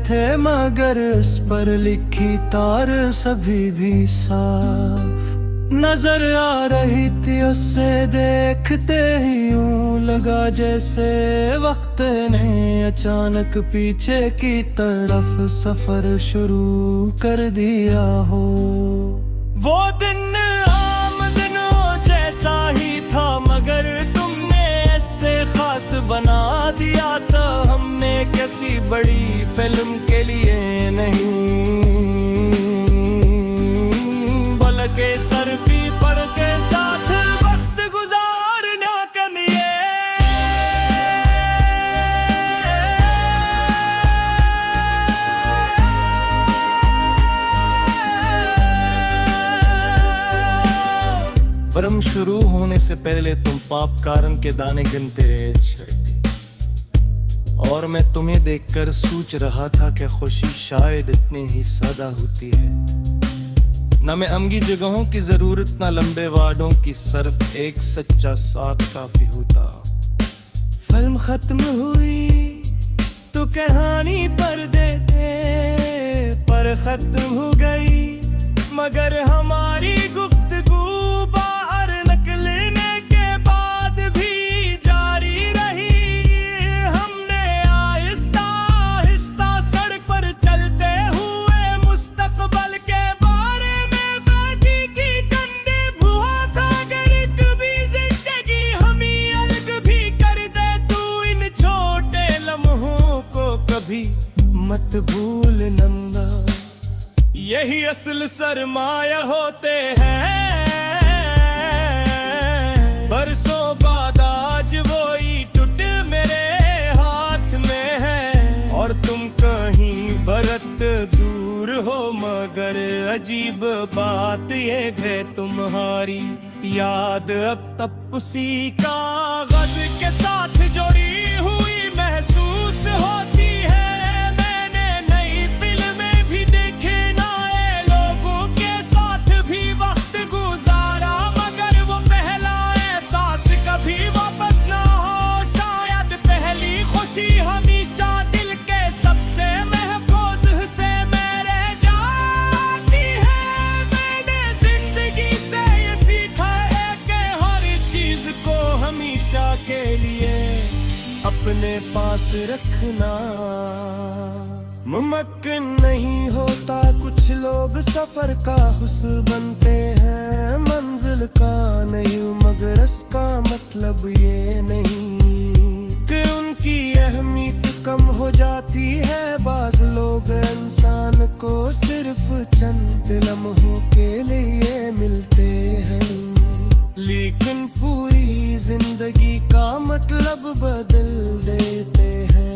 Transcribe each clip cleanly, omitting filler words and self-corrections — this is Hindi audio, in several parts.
थे मगर उस पर लिखी तार सभी भी साफ नजर आ रही थी। उससे देखते ही यूं लगा जैसे वक्त ने अचानक पीछे की तरफ सफर शुरू कर दिया हो। वो दिन आम दिनों जैसा ही था मगर तुमने ऐसे खास बना दिया था। हमने किसी बड़ी फिल्म के लिए नहीं बल्कि सर्फी पर के साथ वक्त गुजारने के लिए। परम शुरू होने से पहले तुम पाप कारण के दाने गिनते रहे और मैं तुम्हें देखकर सोच रहा था कि खुशी शायद इतनी ही सादा होती है। न मैं अमगी जगहों की जरूरत न लंबे वादों की, सिर्फ एक सच्चा साथ काफी होता। फिल्म खत्म हुई तो कहानी पर्दे पर खत्म हो गई मगर हमारी गुफ्तगू बाहर निकलने के बाद भी जारी रही। हमने आहिस्ता आहिस्ता सड़क पर चलते हुए मुस्तकबल के बारे में बाकी की कंधे भुआ था। अगर कभी जिंदगी हमें अलग भी कर दे तू इन छोटे लम्हों को कभी मत भूल नंदा। यही असल सरमाया होते हैं। बरसों बाद आज वो ही टूट मेरे हाथ में है और तुम कहीं बरत दूर हो मगर अजीब बात ये है तुम्हारी याद अब तक उसी कागज के साथ जोड़ी हुई महसूस होती है। मैंने नई फिल्में भी देखे नए लोगों के साथ भी वक्त गुजारा मगर वो पहला एहसास कभी वापस ना हो। शायद पहली खुशी हमेशा दिल के सबसे महफूज हिस्से में रह जाती है। मैंने जिंदगी से ये सीखा है कि हर चीज को हमेशा के लिए अपने पास रखना मुमकिन नहीं होता। कुछ लोग सफर का हुस्न बनते हैं मंजिल का नहीं मगर इसका मतलब ये नहीं कि उनकी अहमियत कम हो जाती है। बाज लोग इंसान को सिर्फ चंद लम्हों के लिए मिलते हैं लेकिन पूरी जिंदगी का मतलब बदल देते हैं।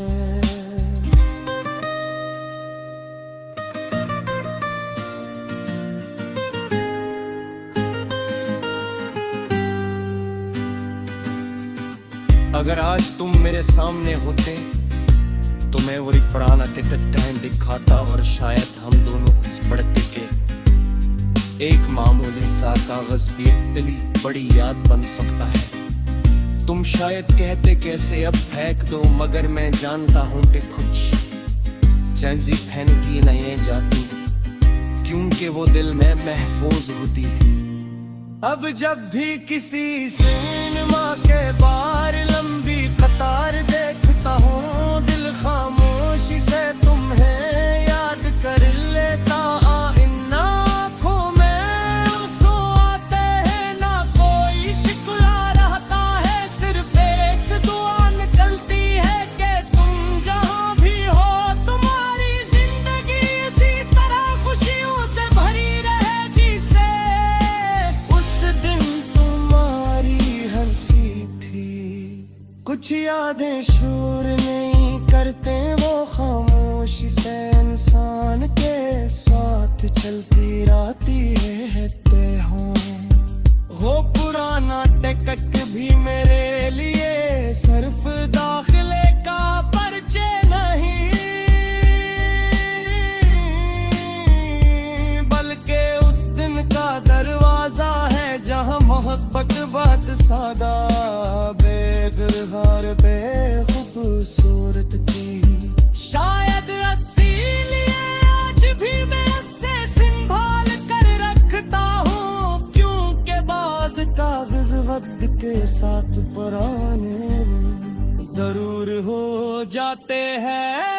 अगर आज तुम मेरे सामने होते तो मैं वही पुराना टाइम दिखाता और शायद हम दोनों इस पढ़ते के एक मामूली सा कागज भी इतनी बड़ी याद बन सकता है। तुम शायद कहते कैसे अब फेंक दो मगर मैं जानता हूँ कि कुछ चीज़ें फेंकी नहीं जाती क्योंकि वो दिल में महफूज होती है। अब जब भी किसी सिनेमा के बाहर लंबी कतार देखता हूँ दिल खामोशी से तुम्हें याद कर लेता। इन आँखों में आंसू आते हैं ना कोई शिकवा रहता है सिर्फ एक दुआ निकलती है कि तुम जहाँ भी हो तुम्हारी जिंदगी इसी तरह खुशियों से भरी रहे जिसे उस दिन तुम्हारी हंसी थी। कुछ यादें शोर नहीं करते वो खामोशी से इंसान के साथ चलती रहती है तय हो पुराना टिकट भी मेरे लिए सिर्फ दाखिले का परिचय नहीं बल्कि उस दिन का दरवाजा है जहाँ मोहब्बत बात सादा बेगरहार बेखूबसूरत थी। शायद 80 पुराने जरूर हो जाते हैं